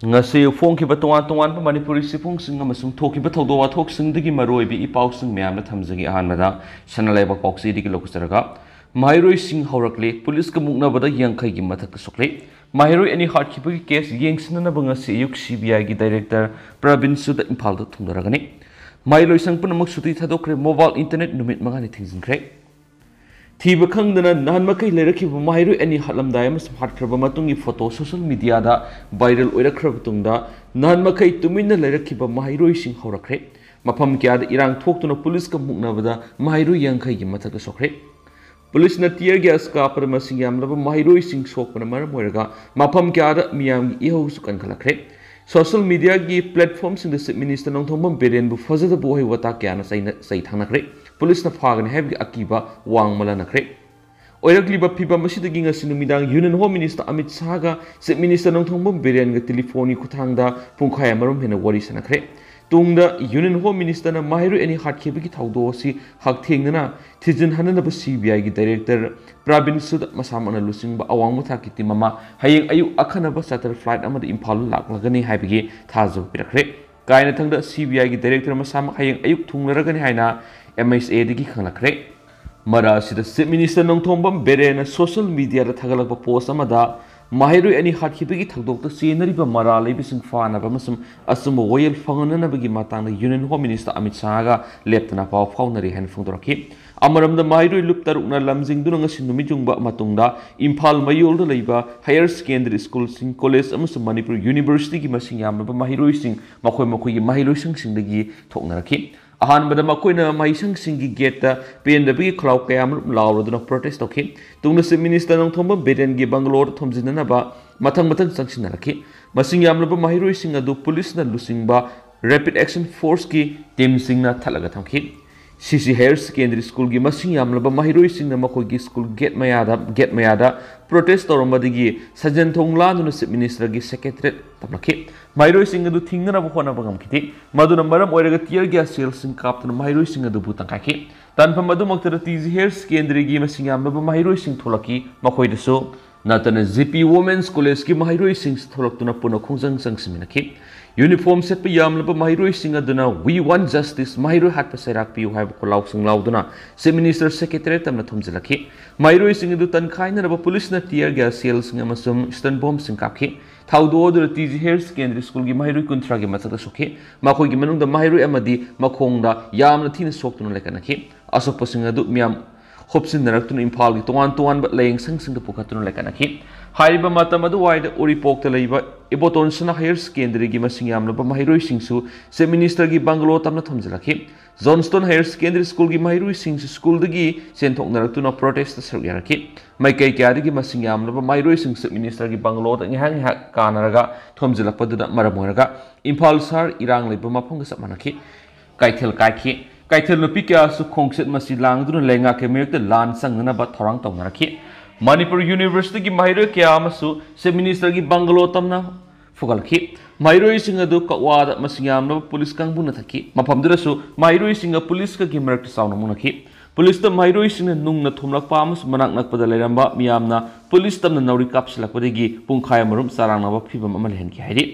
ngasi phongkiba tongan tongan pa manipuri sipungsing amasung thokiba thawdo wathoksingdagi maroibi ipausing mayamna thamjagi ahanmada sanalaiba koksi digi lokusaraga mahiroi sing haurakle police ka muknabada yangkai gi mathak sokle mahiroi ani hatkibagi case yengsinana bangasi ayuk CBI gi director Pravin Suda Imphal da thumdaragani mahiroi sangpunamak suti thadokre mobile internet numit mangani thingjinkre Thiba khangdana nahanmakai lerakhiba mahiroi ani hatlamdai amasum hatkraba matungi photo social media da viral oirakraba tungda nahanmakai tuminna lerakhiba mahiroi sing haurakre mafam kyada irang thoktuna police ka muknabada mahiroi yangkai gi mathak sokre Police na tear gas kapar masing yamlaba mahiroi sing sokpana maram oiraga mafam kyada miyam gi iho sukan khalakre social media gi platform sing the minister nongthongbam beren bu fazada bu hoi wata kyana sai thangnakre police na phagani hebgi akiba wangmala nakre oiragliba phiba masidagi ngasi numidang union home minister Amit Shah ga chief minister nongthongbam beren ga telephone kuthangda pungkhai amarum hena wari sanakre tungda union home minister na mahiroi ani hatkhibi gi thawdo si hakthengna thijin hanana ba CBI gi director Pravin Suda masamana lusingba awang mutha ki timama hayeng ayu akhana ba charter flight amada imphal laklagani haibigi thajo pirakre kaina thangda CBI gi director masama hayeng ayuk thunglaragani haina MSA digi khanglakre mara sida chief minister nongthombam berena social media da thagalakba post amada mahiroi ani hatkibagi thagdokta senariba mara leibising fana ba masum asum royal fangananabagi matangna union home minister Amit Shah ga leptana paw faunari han phungdoraki amaramda mahiroi luptarukna lamjingduna ngasi numijungba matungda Imphal mayolda leiba higher secondary school sing college amasum Manipur university gi masing yamnaba mahiroi sing makhoi gi mahiroi sing dagi thoknaraki ahanbada makoina maisang singi gate pen da bi khlau kayam lawroduna protest okay tungna se minister nong thomba beden gi bangalore thomjinana ba mathang changsinaraki masing yamlaba mahiroi sing adu police na lusingba rapid action force ki team singna thalaga thamki CC Higher Secondary School gi masing yamlaba mahiroi singna makoi gi school gate mayada protest toromadigi sajan thongla nu se minister gi secretary tamlaki mahiroi sing adu thingna ba khona bangam kiti maduna maram oiraga tear gas sales sing kaptuna mahiroi sing adu butangkaki tanpam adu maktara TG Higher Secondary gi masing yamlaba mahiroi sing tholaki makoi deso natana GP Women's College ki mahiroi sing tholaktuna puna khongjang sangsiminaki uniform set pa yamlaba mahiroi sing aduna we want justice mahiroi hat pa sairak pi hai ko law sing lauduna se minister secretary tamna thumjilaki mahiroi sing adu tan khaina ba police na tear gas sales sing amasum stun bomb sing kapki thaudo odur TG Higher Secondary School gi mahiroi kuntra gi mathada sokhe makoi gi manungda mahiroi amadi makhongda yamna thina soktuna lekanaki asokpa sing adu miyam hopsin naraktu Imphal gi tongan ba laying sing da pukatuna lekanaki haiba matam adu waida uripok ta leiba iboton sana Higher Secondary gi masing yamlaba mahiroi singsu se minister gi bangalo tamna thomjalaki Johnston Higher Secondary School gi mahiroi singsu school dagi senthok naraktu na protest saruk yaraki mai kai kya dagi masing yamlaba mahiroi singsu minister gi bangalo ta ngihang kanaraga thomjalakpa da maramoraga Imphal sar irang leiba mafang ga sapmanaki kaithel nupi kya su khongset masi langduna lenga ke mek da lan sangna ba thorang tongnaraki Manipur University ki mahiroi kya amasu se minister ki bangalo tamna fugalki mahiroi singa du kawada masingyamna police kangbu na thaki maphamdurasu mahiroi singa police ka ki marak sauna munaki police ta mahiroi singa nungna thumlak pa amas manak nakpada leramba miyamna police tamna nauri kapsilakpadegi pungkhaya marum sarangna ba phibam amal hen ki hairi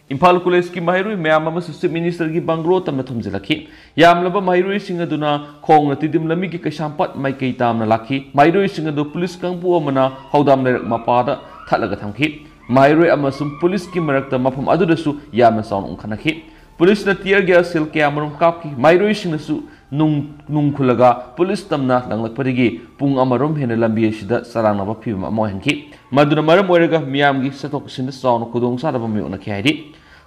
Imphal College ki mahiroi mayam ama chief minister ki bangalo tamna thumjalaki yamlaba mahiroi singa duna khong na tidim lami ki kasampat mai kai tamna laki mahiroi singa du police kangbu amana haudam lerak mapada thalaga thamki mahiroi amasum police ki marakta mafam adudasu yamna saun ungkhanaki police na tear gas sel ke amarum kapki mahiroi singa su nung khulaga police tamna langlakpadigi pung amarum hena lambi sida sarangna ba phibam amohenki maduna maram oiraga miyam gi satok sin saun khudong sa da ba miuna khairi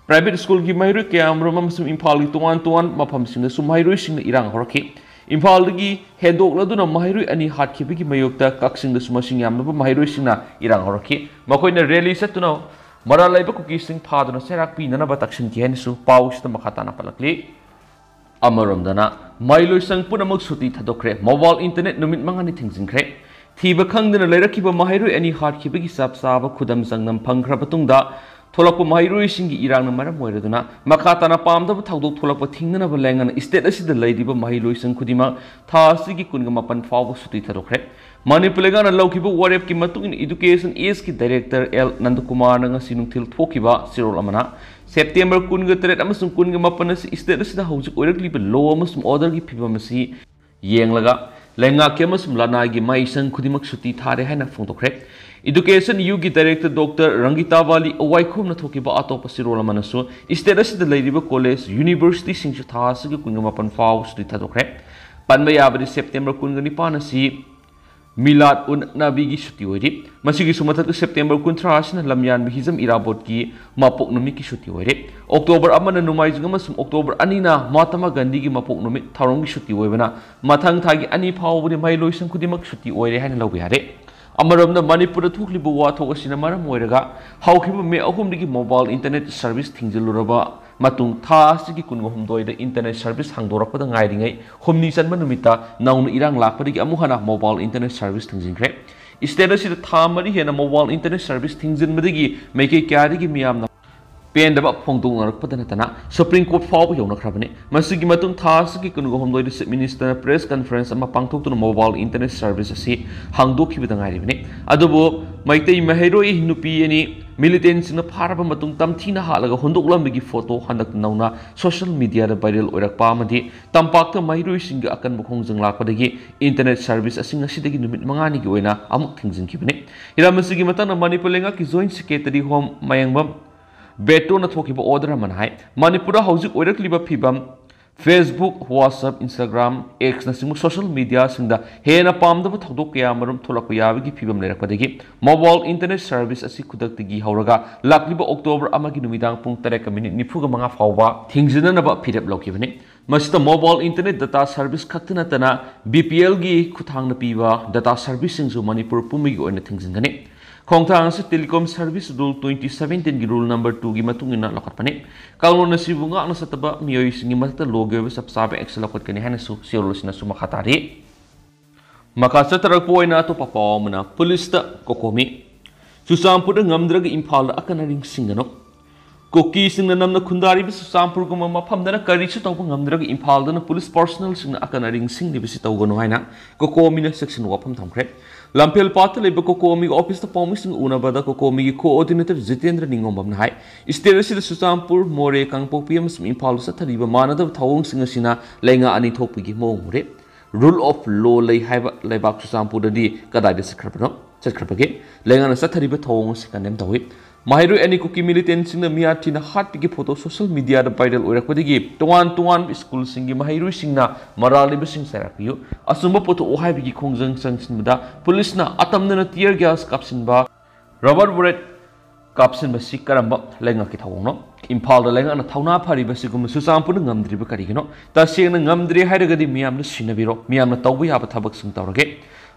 private school ki mahiroi ke amrum amasum Imphal gi tuan mafam singa su mahiroi singa irang horaki Imphal gi hedok laduna mahiroi ani hatkibigi mayokta kaksing da sumasing yamna mahiroi singa irang horaki makoina rally setuna mara laiba kuki sing phaduna serak pi nana ba taksin ki hensu paus ta makhatana palakli amaromdana mailoi sang punamak suti thadokre mobile internet numit mangani thingjingkre thiba khangdana leirakiba mahiroi ani hatkibigi sap saba khudam sangnam phangkhra patungda थोलक्प महिरोइसिंगी इरांगना मरम ओइरदुना मखा ताना पामदब थौदोक थोलक्प थिंगनब लेंगना state असिदा लैदिबा महिलोइसिंग खुदिमा था असिगी कुनगा मपन फावबा सुति थरोखरे मणिपुर लेंगना लौखिबा वारेप की मतुंग education as की director L Nandkumar नंगा सिनुंगथिल थोखिबा सिरोल अमना September कुनगा तरेट अमसुंग कुनगा मपन असि स्टेट असिदा हौजिक ओइरक्लिबा लो अमसुंग ऑर्डर की फिबम असि येंगलगा लेंगा केमसुम लानागी माइसंग खुदिमक सुति थारे हाइना फोंदोखरे एजुकेशन यू की डायरेक्टर डॉक्टर रंगीता वाली अवाइखोम न थोकिबा अतोप सिरोल अमनसु स्टेट असिदा लैरिबा कॉलेज यूनिवर्सिटी सिंगसु थासगी कुनगा मपन फाव सुति थादोखरे पनबा याबदि सेप्टेम्बर कुनगा निपान असि मिलाद उन नबी की छुट्टी होरी मसीगी सुमथक सेप्टेम्बर 13 लमयान हिजम इराबोट की मापोक नुमी की छुट्टी होरे अक्टोबर अमन नुमाइजिंग अमसुम अक्टोबर अनीना महात्मा गांधी की मापोक नुमी थौरंग की छुट्टी होइबना मथंग थागी अनी फावबदि माइलोइसं खुदिमक छुट्टी होइरे हाइन लौबे यारे अमरमदा मणिपुर थोक्लिब वाथोक असिना मरम ओइरगा हौखिब मे अहुमदगी मोबाइल इंटरनेट सर्विस थिंजिलुरबा मतुंग था असिगी कुनगा हुमदोइदा इंटरनेट सर्विस हांगदोरकपदा गाइरिङै हुमनी चनब नुमिता नौन इरांग लाकपदगी अमुहना मोबाइल इंटरनेट सर्विस थिंजिंख्रे स्टेट असिदा था मरि हेना मोबाइल इंटरनेट सर्विस थिंजिनबदगी मैके क्यादगी मियामना पेंदब फोंदोंगरकपदनतना सुप्रीम कोर्ट फाव यौनख्रबने मसिगी मतुंग थासगी कुनगा हुमदोइदा चीफ मिनिस्टर प्रेस कॉन्फ्रेंस अमा पांगथोक्तुना मोबाइल इंटरनेट सर्विस असि हांगदोखिबदा गाइरिबने अदुबो मैतै महैरोइ नुपी एनी मिलिटेंट्सना फारबा मतुंग तमथीना हालगा हुंदोकलंबगी फोटो हंदक नौना सोशल मीडिया दा वायरल ओइरकपा अमदि तंपाक्ता महैरोइसिंग अकनब खोंजंग लाकपदगी इंटरनेट सर्विस असिंग असिदगी नुमित मंगानी की ओइना अमुक थिंजिंखिबने इरामसिगी मतंग मणिपुर लेंगा की जॉइंट सेक्रेटरी होम मयंगबम बेटो न थोकिबा ऑर्डर मन हाय मणिपुर हौजिक ओइरक्लिबा फिबम फेसबुक व्हाट्सएप इंस्टाग्राम एक्स नसिमु सोशल मीडिया सिंदा हेना पामदब थौदोक कया मरुम थोलक याबगी फिबम लेरकपदगी मोबाइल इंटरनेट सर्विस असि खुदक्तगी हौरगा लाक्लिबा अक्टोबर अमगी नुमिदांग पुंग 3:45 फावबा थिंगजिननबा फिरप लौकिबने मसिदा मोबाइल इंटरनेट डाटा सर्विस खक्तनतना बीपीएल गी खुथांगना पीबा डाटा सर्विस सिंगसु मणिपुर पुमिगी ओइना थिंगजिनगने खोंगथांग से टेलीकॉम सर्विस रूल 2017 की रूल नंबर 2 की मतुंगिना लखतपने कानून सिबुंगा नसतबा मियोइसिंगी मतता लोगेब सबसाबे एक्सल लखतकनी हानसु सियोलसिनसु मखातारी मखा चतरकपोइना तो पपावमना पुलिस ता कोकोमी सुसामपुर ngamdrag इम्फाल अकनरिंग सिंगनो कोकी सिंगना नमना खुंदारी बिस सुसामपुर गुम मफमदना करिसु तौब ngamdrag इम्फाल दना पुलिस पर्सनल सिंगना अकनरिंग सिंग दिबिसि तौगनो हाइना कोकोमीना सेक्शन वाफम थमख्रे लंपेल पात लेब कोकोमी ऑफिस पौमिंग उनबद कोकोमी की कोऑर्डिनेटर जितेंद्र निंगोम हाई स्टेट सुचामपुर मोरे कांगपोपी इम्फाल चथरीब मानदब थौसिंग लेंगा अनी थोपी मोरे रूल ऑफ लॉ लेबाक सुचामपुर कदाई चतख्रबगे लेंगा चथरीब थौंग कंडेम तौई माहिरो एनी कुकी मिलिटेंट मियाथी हाटपी फोटो सोशल मीडिया वायरल होरकपदगी तोान स्कूल माहिरो मरालीब सैरपीयु असुब पोथो हाइबगी खोंजंग चंगसिनबदा पुलिस अतमदना टीयर गैस कापसिनबा रबर बुलेट कापसिनबसी करंब लेंगा की थौनो इम्फाल लेंगा थौना फरीबसिगुम सुचामपुर ngamdriba करिगिनो तसेंग ngamdri हाइरगदी मियामना सिनबिरो मियामना तौबा याबा थबकसिंग तौरगे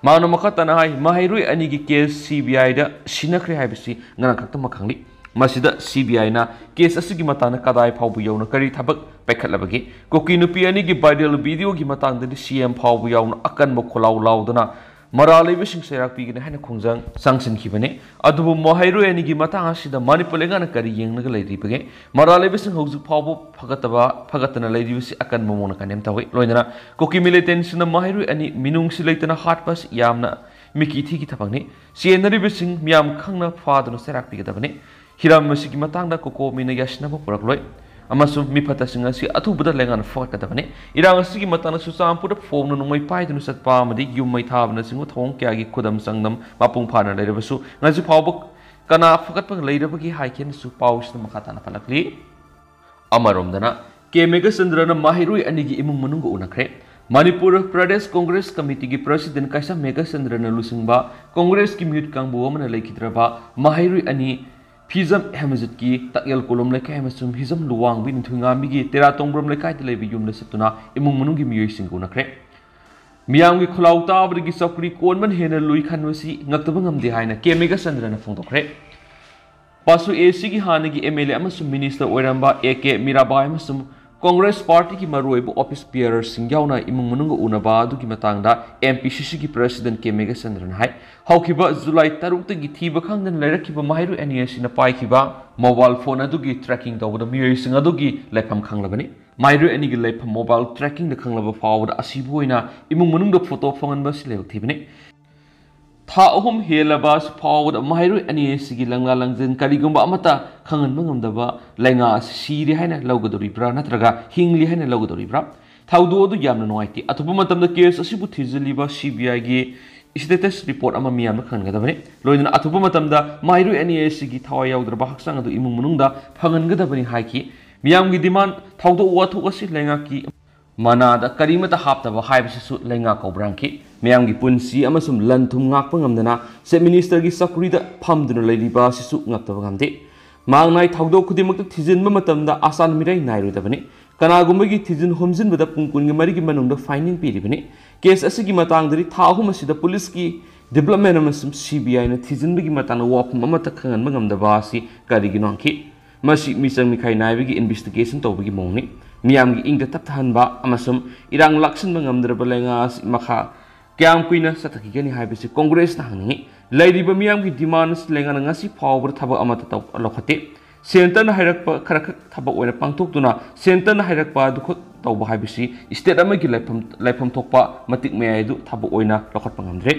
मानो मखतना हाई माहिरुई अनी की केस सीबीआई दा सिनख्रे हाइबसी ngana खक्ता मखंगली मसिदा सीबीआई ना केस असिगी मताना कदाई फावबु यौना करी थबक पैखलबगे कोकी नुपी अनी की वायरल वीडियो की मतांगदि सीएम फावबु यौना अकन बखोलाव लावदना मरालीबिसिंग सैरापीगने हाइना खोंजंग सांगसिनखिबने अदुबु माहिरुई अनी की मतांग असिदा मणिपुर लेंगाना करी येंगनगा लैरिबगे मरालीबिसिंग हौजु फावबु फगतना लैरिबसि अकन मोना कनेम तवै लोइना कोकी मिलिटेंट्सना माहिरुई अनी मिनुंगसि लेतना हाटपास यामना मिकीथी की थबंगने सिएनरिबिसिंग मियाम खंगना फादनो सैरापीगदबने हिराम मसिगी मतांगदा कोकोमीना यासनाबो पुरकलोय अमसुम मिफतासिंग असि अथुबदा लेंगान फगतबने इरांग असिगी मताना सुचामपुर फोमनो नुंगै पाइदनु सतपा अमदि युमै थाबना सिंगु थोंग क्यागी खुदम संगनम मापुंग फाना लेरबसु ngasi फावब कना फगतपग लेरबगी हाइकेनसु पाउसना मखाताना फलकली अमरोमदना के मेघचंद्रना माहिरुई अनिगी इमुंग मनुंग उनख्रे मणिपुर प्रदेश कांग्रेस कमिटी की प्रेसिडेंट कैसा मेघचंद्रना लुसिंगबा कांग्रेस की म्यूट कांगबो अमना लेखिद्रबा माहिरुई अनि फिजम हेमजित की तकयल कोलम लेखाय मसुम हिजम लुवांग बिन थुंगामी की तेरा तोंब्रम लेखाय लेबि युम सतुना इमुंग मनुंगी मियोइसिंग उनख्रे मियाम की खुलाव ताबदगी चौकरी कोनमन हेना लुई खनवसी ngaktab ngamde haina के मेघचंद्रना फोंदोखरे पासु एसी की हानगी MLA अमसुम minister ओइरंबा AK Mirabai अमसुम Congress Party ki maruibu office bearers singyauna imung mununga unaba adugi matangda MPCC ki President Kemega Sandran hai haukiba July 6 gi thiba khangdan lairakiba Mahiru NES na paikiba mobile phone adugi tracking tawda miyoi sing adugi lepham khanglabani Mahiru NE gi lepham mobile tracking da khanglaba fawda asibuina imung munungda photo fanganba silek thibani Tha ahum helaba fawda Mahiru NES gi langla langjin karigumba amata khangan mangamdaba lenga siri haina lawgadoribra natraga hingli haina lawgadoribra thaudu odu yamna noaiti atubu matamda case asibu thiziliba CBI gi status report ama miyam khangadabani loidana atubu matamda Mahiru NES gi thawa yawdraba haksang adu imung munungda phangangadabani haiki miyam gi demand thaudu wathu asi lenga ki Manada karimata haptaba haibasisu lenga kaubrangki miyamgi punsi amasum lanthum ngakpa ngamdana se minister gi sakurida phamduna leiriba sisu ngaptaba ngamde mangnai thaudo khudimakta thijinba matamda asan mirai nairudabani kanagumbagi thijin homjinbada pungkun gi marigi manungda finding piribani case asigi matangdari thahum asida police gi development amasum CBI na thijinbagi matangna wafum amata khangan ngamdaba si karigi nongki masi misang mikhai naibigi investigation tawbagi mongni miyamgi ingda tapthanba amasum irang laksin mangamdraba lenga makha kyam kuina sataki gani haibisi congress na hangi lairiba miyamgi demands lenga ngasi phawbra thaba amata taw lokhate center na hairakpa kharak thaba oina pangthokduna center na hairakpa dukh tawba haibisi state amagi laifam thokpa matik meaidu thaba oina lokhat pangamdre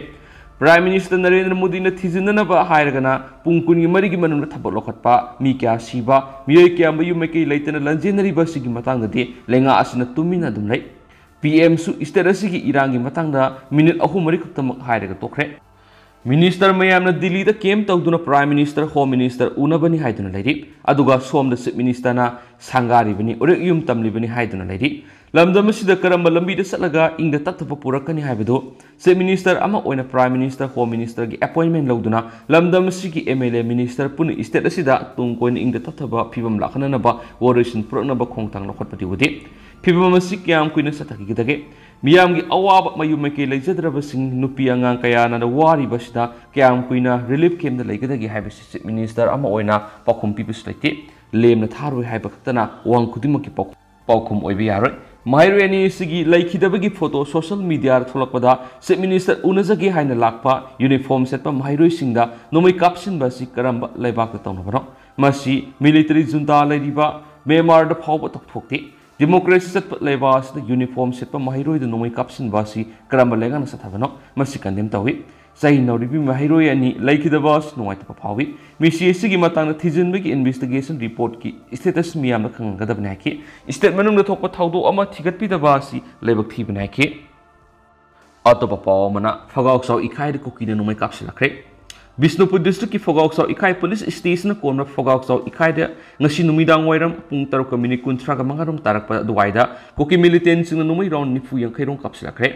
Prime Minister Narendra Modi na thizinanaba hairagana pungkungi marigi manungna thaba lokhatpa mi kya siba miyoi kya mayu meke leitana lanjenari basigi matangda de lenga asina tumina dumlai PM su isterasigi irangi matangda minute ahumari khaktamak hairaga tokre Minister mayamna Delhi da kem tawduna Prime Minister Home Minister unabani haiduna lairi aduga somda Chief Minister na sangari bani ore yum tamli bani haiduna lairi lamdam asida karamba lambi da salaga ingda tatapa purakani haibado Chief Minister ama oina Prime Minister Home Minister gi appointment lawduna lamdam asigi MLA Minister puni state asida tungkoin ingda tataba phibam lakhana ba oration purakna ba khongtang lokhotpati wudi phibam asig kyam kuina sataki gidage miyamgi awaba mayumake leijadraba sing nupi angang kayana da wari basida kyam kuina relief camp da leigadagi haibasi Chief Minister ama oina pakhum pibus leite lemna tharoi haiba khtana wang khudimaki pakhum oibi yaroi Mahiru NES gi laikhidabagi photo social media tholakpada Chief Minister unajagi haina lakpa uniform setpa Mahiru singda nomai kapsin basi karamba laibak ta tawnabano masi military junta lairiba Myanmar da phawba thokthokte Democracy set levas the uniform set pa Mahiru the nomai kapsin basi karamba lenga na sathabano masi kandem tawi sai no ribi Mahiru ani laikida bas no ai pa phawi mi CSC gi matang na thijin gi investigation report ki status miyam na khanga da bna ki state manung da thokpa thawdo ama thigat pi da basi lebak thi bna ki atopa paw mana phagauk saw ikhai de Kuki na nomai kapsil lakre Bisnupur District ki Fogauk Saw Ikai Police Station na Komra Fogauk Saw Ikai de ngasi numidang wairam pung taruk ka minit kuntra ka mangarum tarak pa duwaida Kuki militant sing na numay round ni fuyang kairong kapsilakre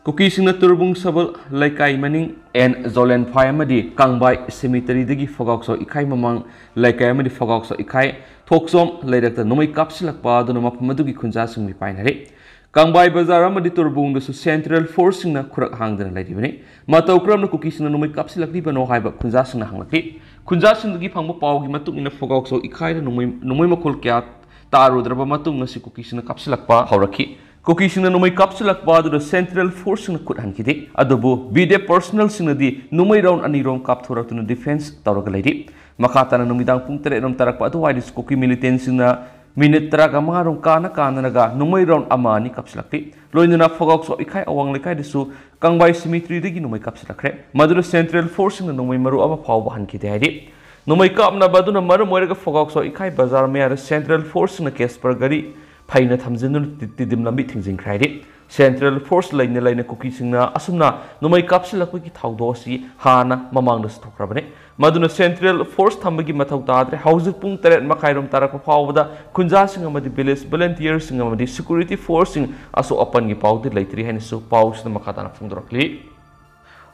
Kuki sing na turbung sabal laikai maning and Zolen Payamadi Kangbay Cemetery digi Fogauk Saw Ikai mamang laikai amadi Fogauk Saw Ikai Thoksom laidak numay kapsilak pa do na mapamadugi kunja sing mi painare Kangbay Bazar amadi turbung da su Central Force na kurak hangdan lai dibani matau kram na Kuki sing na numay kapsilak di bano haiba kunja sing na hanglaki kunja sing dagi phangba pawgi matung ina Fogauk Saw Ikai da numay makol kya taru draba matung na si Kuki sing na kapsilak pa hauraki Kuki sing na numay kapsilak pa da Central Force na kut hankide adobo bide personal sing na di numay round ani round kap thorak tu na defense tawraga lai di makata na numidang pung tere rom tarak pa adu wai dis Kuki militant sing na minute traga mangarong kana naga numay round amani kapsilakti loinuna Fogauk Saw Ikai awang lekai disu Kangbay Cemetery digi numay kapsilakre madura Central Force na numay maru ama phawba hankide haidi numay kap na baduna maru moiraga Fogauk Saw Ikai bazar me Central Force na case par gari phaina thamjinu tidim lambi thingjing khraidi Central Force laina Kuki singna asumna numay kapsilakwi ki thawdo si hana mamang das thokrabane maduna Central Force thambagi mathau tadre haujuk pung teret makhairom tarak phawda kunja sing amadi village volunteers sing amadi security force sing aso apan gi pawdi laitri hain su paws na makata na phungdrakli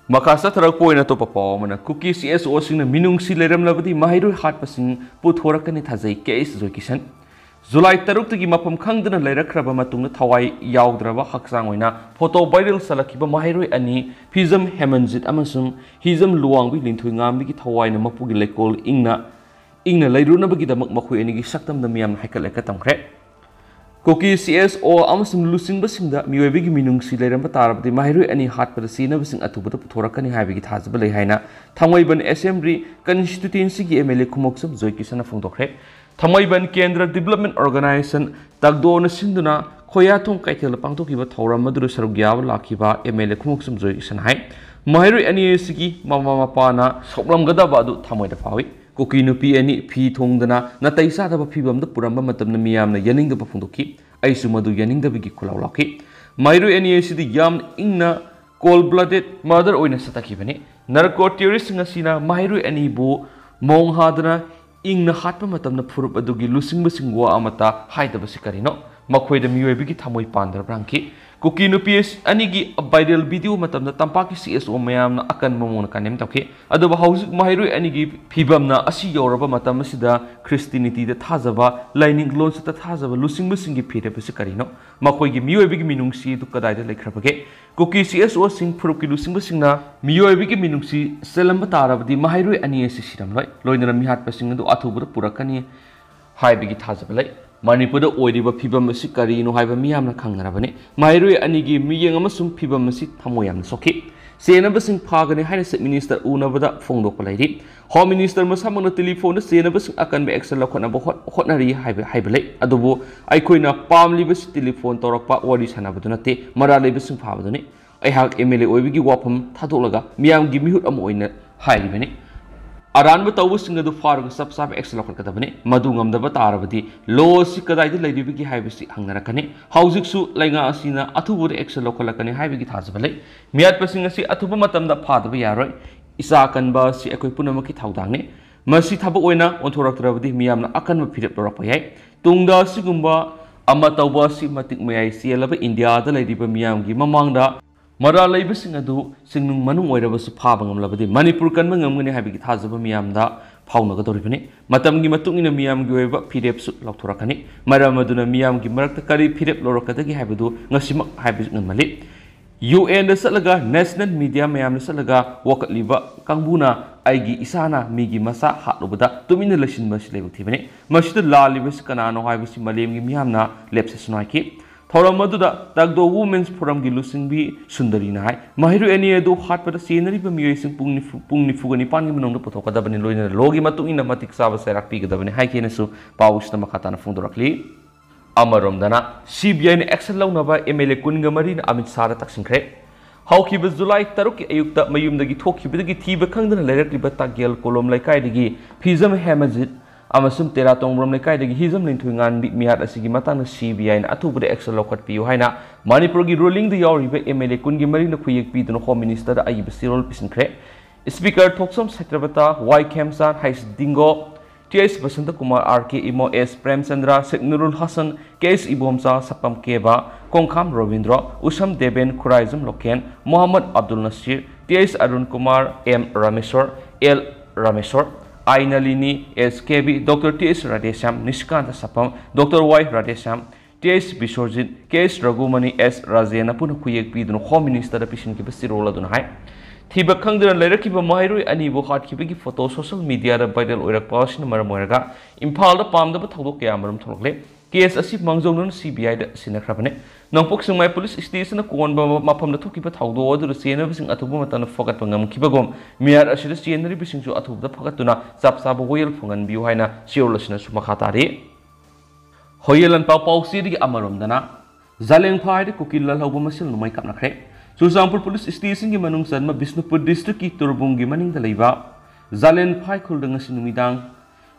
makasa tarak poina to papaw mana Kuki CSO sing na minung si leram labadi Mahiru hat pasing puthorakani thajai case joikishan July 6 tagi mapam khangdana lairakraba matungna thawai yauddraba haksang oina photo viral salakiba Mahiru ani Hizam Hemanjit amasung Hizam Luangbi linthui ngambi ki thawai na mapugi lekol ingna lairuna bagi damak makhui ani gi saktam da miyam haikal ka tamkhre Kuki CSO amasung lusingbasinda miyoibigi minungsi leiramba tarabdi mahirui ani hatpada sinabasing atubada puthorakani haibigi thajaba lei haina Thamaiban Assembly constituency gi MLA kumoksam Joykisana phongdokre Thamaiban Kendra Development Organization tagdona sinduna khoyathong kaithel pangthokiba thoram maduru sarugyaba lakhiba MLA kumoksam Joykisana hai mahirui ani sigi mama mapana soklamgadaba adu thamoida phawi Kuki nupi ani phi thongdana natai sadaba phibamda puramba matamna miyamna yaningda phongdokhi aisu madu yaningda bigi khulaw lakhi mahirui ani sidi yam ingna cold blooded murder oina satakibani narco terrorist ngasina mahirui ani bu mong hadana ingna hatpa matamna phurup adugi lusingba singwa amata haidaba sikarino makhoida miyoibigi thamoi pandar brangki Kuki nupi anigi viral video matamna tampaki CSO mayamna akan mamona kanem tawki aduba hauzik mahirui anigi phibamna asi yoraba matam asida Christianity da thajaba lining lon sata thajaba lusingba singi phire pasi karino makhoigi miyoibigi minungsi du kadaida lekhrabage Kuki CSO sing phurup ki lusingba singna miyoibigi minungsi selamba tarabdi mahirui ani esi siramloi loinara mihat pasing du athubu purakani haibigi thajaba lai Manipura oiriba phibam asi karino haiba miyamna khangnarabani mahirui anigi miyeng amasum phibam asi thamoyam sokhi senabasing phagani haina set minister unabada phongdok lairi home minister masamana telephone senabasing akan be excel lakhona bo hotnari haibalai adubu aikoina pamlibas telephone torakpa wari sanabadunate maralibasing phabaduni aihak MLA oibigi wafam thadolaga miyamgi mihut am oina hairibani Aranba tawusing adu farga sab excel kadabani madu ngamdaba tarabadi law si kadaidi laidibigi haibisi hangnarakani haujiksu lainga asina athubur excel lokhalakani haibigi thajabale miat pasing asi athuba matamda phadaba yaroi isa kanba si ekoi punamaki thawdangne masi thaba oina onthoraktrabadi miyamna akanba phirep lorakpa yai tungda sigumba ama tawba si matik mayai sielaba India da laidiba miyamgi mamangda Mara laibasing adu singnung manung oirabasu phabangam labadi Manipur kan mangamgani habigi thajaba miyamda phaunaga doribani matamgi matungina miyamgi oiba phirep su lauthorakani maramaduna miyamgi marakta kari phirep lorakadagi habadu ngasimak habis ngamali UN da salaga national media mayamna salaga wakatliba kangbuna aigi isana migi masa hatlubada tumina lashinba silebu thibani masida lalibas kanano haibasi malemgi miyamna lepse sunaiki Thoramadu tagdo women's forum gi lusingbi sundari na hai mahiru ani edu hatpada scenery ba miyoi sing pungni fugani pangi manong pothoka dabani loina logi matung ina matik saba serak pi gadabani hai kenesu pausna makata na phungdorakli amaromdana CBI ne action lawnaba MLA kunga mari na Amit Shah taksingkhre haukiba July 3 ki ayukta mayumdagi thokhibadagi thiba khangdana lairakliba tagyal kolom laikai dagi phizam hemajit amasum tera tongrom le kai dagi hizam linthuingan bi mihat asigi matang CBI na athubu de excel lokat piu haina Manipur gi ruling the yauri be MLA kun gi mari na khuyek pi dun home minister da ayi besirol pisinkhre speaker thoksom setrabata Y Kemsan Hais Dingo TS Basanta Kumar RK Imo S Premchandra Nurul Hasan KS Ibomsa Sapam Keba Kongkham Ravindra Usam Deben Khuraizum Loken Muhammad Abdul Nasir TS Arun Kumar M Rameshwar L Rameshwar Ainalini SKB Dr. T.S. Radesham Nishkanta Sapam Dr. Y. Radesham T.S. Bishorjit K.S. Ragumani S. Rajena Puna Kuyek Pidun Home Minister Pishin Kibasirola Dunhai Thiba Kangdana Lerakiba Mahirui Anibu Hat Kibiki photo social media viral Urak Pashin Maramoraga Impal the Palm the Batoko Yamarum Tokle K.S. Asip Mangzon CBI the Sinakrabane Nongpoksing my police station Kuan Mapam the Tokipa Taudo order the Sienabising Atubumatan of Fogatangam Kibagom Miar Ashis Sienri Bising to Atub the Pakatuna Sapsaba Whale Fungan Buhina Sirolashna Sumakatari Hoyel and Pau City Amaromdana Zaleng Pai Kuki Lalhouba Masel Kapnakhr Susampur police station Manung Sanma Bisnupur district Turbungi Maning the Leva Zalen Pai Kuldangasinumidang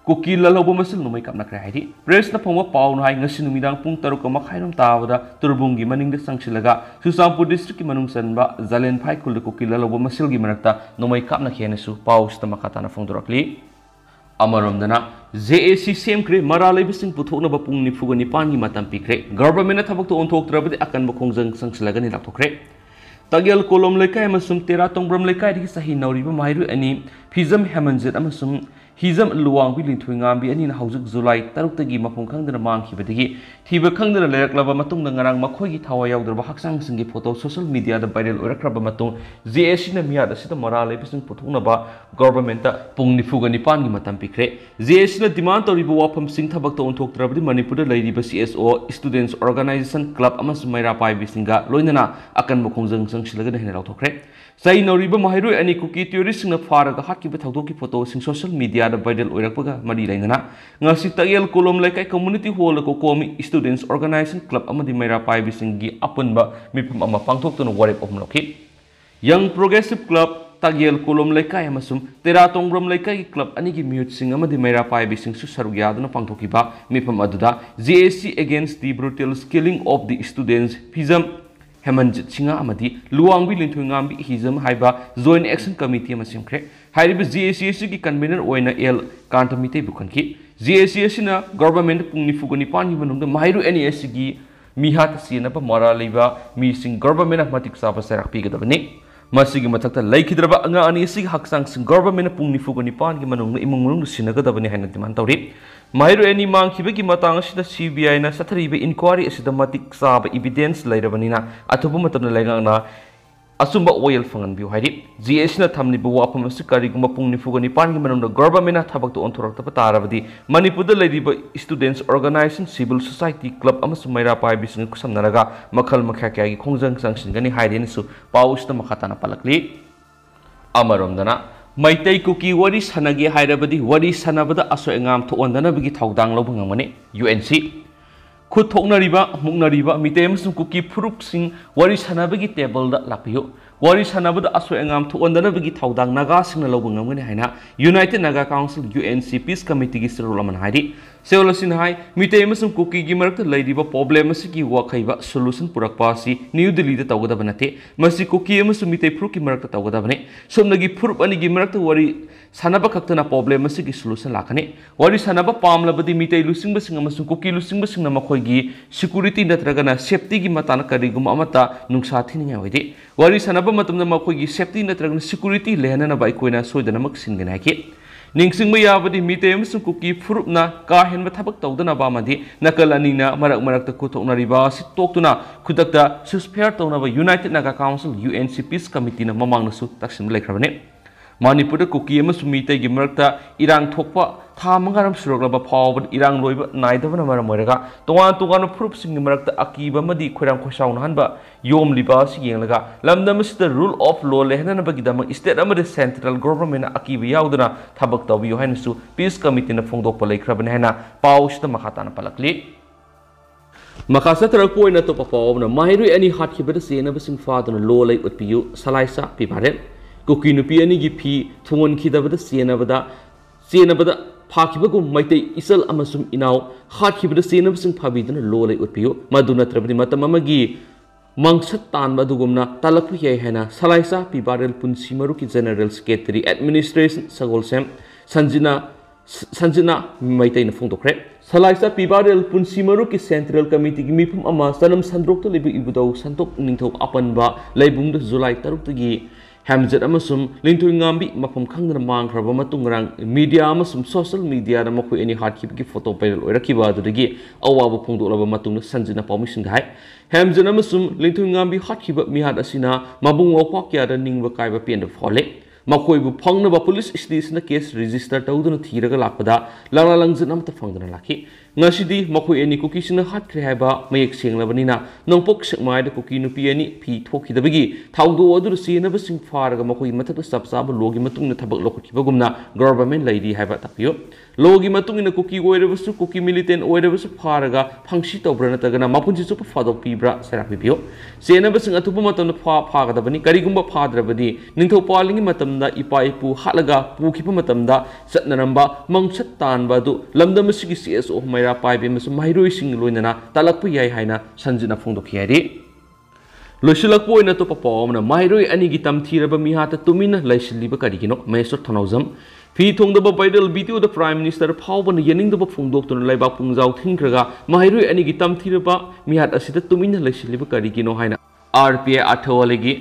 Kuki Lalhouba Masel Kapnakhr Haidi Press the Poma Pau Hai Nasinumidang Pung Tarukama Kairam Tavada Turbungi Maning the Sanksilaga Susampur district Manung Sanba Zalen Pai Kul Kuki Lalhouba Masel Gimanata Nomai Kapnakhenesu Paus the Makatana Fondorakli Amaromdana JAC same cre Maralibising Putona Pungni Fugani Pani Matampikre Government Tabak to Ontok Trabi Akan Bokong Sanksilagan Lapokre Tagyal kolom lekai amasum tera tongbram lekai di sahi nauriba mahirui ani phizam hemanjit amasum hizam luwangbi linthuingambi anina haujik July 6 mafum khangdana mangkhibadagi thiba khangdana leraklaba matungna ngarang makhoigi thawa yaudrba haksang singi photo social media da viral oirakraba matung JSC na mihat asida moral lebising puthunaba government ta pung nifuga nipan gi matam pikre JSC na demand toriba wafam sing thabak ta onthoktrabadi Manipur da leiriba CSO students organization club amas maira pai bisinga loinana akan mukhongjang sangsilaga hena lauthokre sai noriba mahiru ani Kuki tourist na faraga hatkiba thawdoki photo sing social media da viral oirakpaga mari lainana ngasi tayel kolom laikai community hall ko komi students organization club amadi maira pai bisingi apunba mipum ama pangthoktono warep omloki young progressive club tagel kolom laikai amasum teratong rom laikai club ani gi mute sing amadi maira pai bising su sarugya pangthokiba mipum aduda JSC against the brutal killing of the students fizam Hemanjit Singa Amadi, Luangbi Lintuangambi Hizam Haiba, Joint Action Committee Masimkre, Hariba GACS convener Oina El Kantamite Bukanki, GACS na government Punifugani Panivan, the Mahiru NESG, mihat Sienapa Mora Liva, missing government of Matic Sapa Sarak Pigadavane, Masigi Matata Lake Draba Anga Anisi Haksang, government Punifugani Pan, Gimanung, Imungun, Sinaga Davani Hanatimantari. Mahiru any mang hibagi matang sida CBI na sathariba inquiry asida matik saba evidence lairabanina atubu matamna laingana asumba oil fangan biu hairi GS na thamni bu wapam asikari gumba pungni fugani pangi manunda government na thabak to onthorak ta tarabadi Manipur da lairiba students organization civil society club amasu maira pai bising kusamnaraga makhal makhya gi khongjang sangsingani hairi nisu paus na makhatana palakli amaromdana Maitai Kuki wari sanagi hairabadi wari sanabada aso engam thoondana bigi thaudang lobangmane UNC khut thoknariba muknariba mitem sum Kuki phuruk sing wari sanabagi table da lapiyo wari sanabada aso engam thoondana bigi thaudang naga sing lobangmane haina United Naga Council UNC Peace Committee gi sirulaman hairi seolasin hai mitem sum Kuki gi marakta lairiba problem asigi wakhaiba solution purakpa si New Delhi da tawgada banate masi Kuki amasum mitai phuruk gi marakta tawgada bane somnagi phuruk ani gi marakta wari sanaba kaktana problem asigi solution lakhane wari sanaba pamlabadi mitai lusing basing amasum Kuki lusing basing na makhoi security natragana safety gi matana karigum amata nungsa thininga hoide wari sanaba matamna makhoi gi safety natragana security lehana na bai koina soidana mak singena ke ningsing mayabadi mitem sum Kuki furupna ka henba thabak tawdana ba madi nakalanina marak marakta kuthoknariba si toktuna khudakta suspend tawna ba United Naga Council UNC Peace Committee na mamangna su taksim lekhrabane Manipur da Kuki amasum mitai gi marakta irang thokpa tha mangaram suroglaba phaoba irang loiba naidabana maramoiraga tongan phurup sing marakta akiba madi khoiram khosauna hanba yom liba si yenglaga lamdam sida rule of law lehna bagidama state amade central government akiba yaudana thabak tawbiyo hainasu Peace Committee na phongdokpa leikrabane haina pausta makhatana palakli makasa tarakpoina to pawna mahiru ani hatkibada sena basing fadana law lai utpiyu salaisa pibare Kuki nupi ani gi phi thungon khidabada senabada phakibagum maitai isal amasum inaw hatkibada senabasing phabidana lolai utpiyo maduna trabadi matamamagi mangsat tanba dugumna talakpu yai hena salaisa pibarel punsimaru ki general secretary administration sagolsem sanjina maitai na phongdokre salaisa pibarel punsimaru ki central committee gi mipum ama sanam sandrok to lebi ibudau santok ningthau apanba laibungda July 6 gi Hamzat amasum lintuingambi mafam khangdana mangkhraba matungrang media amasum social media na makhoi ani hatkip gi photo viral oirakiba adudagi awaba phongdolaba matungna sanjina permission gai Hamzat amasum lintuingambi hatkiba mihat asina mabung wakya da ningba kaiba pen da phole makhoi bu phangnaba police station na case register tawduna thiraga lakpada lala langjin amta phangdana lakhi ngasidi makhoi ani Kuki sina hatkre haiba mayek senglabanina nongpok sekmai da Kuki nupi ani phi thokhidabagi thawdo adur sina basing faraga makhoi mathak sabsaba logi matungna thabak lokhibagumna government laidi haiba tapiyo logi matungina Kuki oirabasu Kuki militant oirabasu faraga phangsi tawbra natagana mapunji chup fadok pibra serakbiyo sena basing atubu matamna phagadabani karigumba phadrabadi ningthau palingi matamda ipa ipu halaga pukhipa matamda satnaramba mangsat tanba du lamdam sigi CSO maira pai be masu mairoi sing loinana talakpu yai haina sanjina phongdokhi hari loisulakpo ina to papawna mairoi ani gi tamthiraba mihata tumina laisiliba karigino mesor thanaujam phi thongdaba viral video the prime minister phaoban yeningdaba phongdoktuna laibak pungjau thingkraga mairoi ani gi tamthiraba mihat asida tumina laisiliba karigino haina RPA athawalegi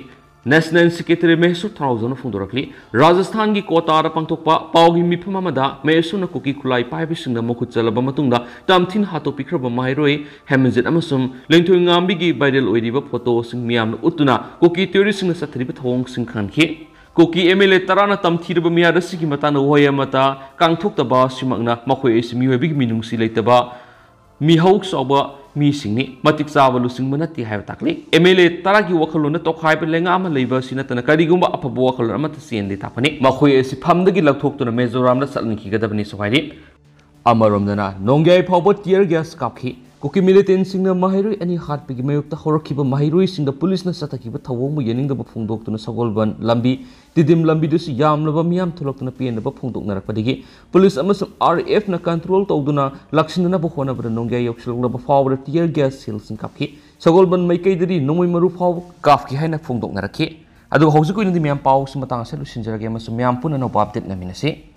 National Secretary Mesu Thousand Fundorakli, Rajasthan gi Kota Pangtopa, Paugi Mipamada, Mesu na Kuki Kulai Pibising the Mokutsala Bamatunda, Tamtin Hato Pikraba Mairoi, Hamizet Amasum, Lentuingambigi by the Loidiva Potos in Miam Utuna, Kuki Tourism Satribat Hong Sinkanki. Kuki Emile Tarana Tam Tirba Mia the Sikimatana Hoyamata, Kang took the bar Simagna, Makwe is Mu big minung silataba, Mihawk Soba, Mi Singni, Matik Sava losing Manati have takli. Emile Taraki Wakaluna talk hype Lengama labor Sinatana Karigumba upper Wakal Amatasi and the Tapani, Makwe is Pam the Gila talk to the Mezoram the Salniki Gadabani Sohidi. 1romda Nongyai phaoba tear gas kapkhi. Kuki militants sing the Mahirui and heart pig mayuk the horror keep a Mahirui sing the police na Sataki but Tawomu yening the Bafundok to the Sagolban Lambi, Didim Lambidus Yam Lavamiam to look na P and the Bafundok Narakadigi, police amasum RF na control Toduna, Laxina Bahona of the Nongyai Yokshalaba forward tear gas hills in Kapki, Sagolban Maikadi, no Maru Pau, Kafki Hana Fundok Naraki. Ado Hosuku in the Miam Pau, Sumatang Solution Jagamasum Yampun and Obabdet Naminasi.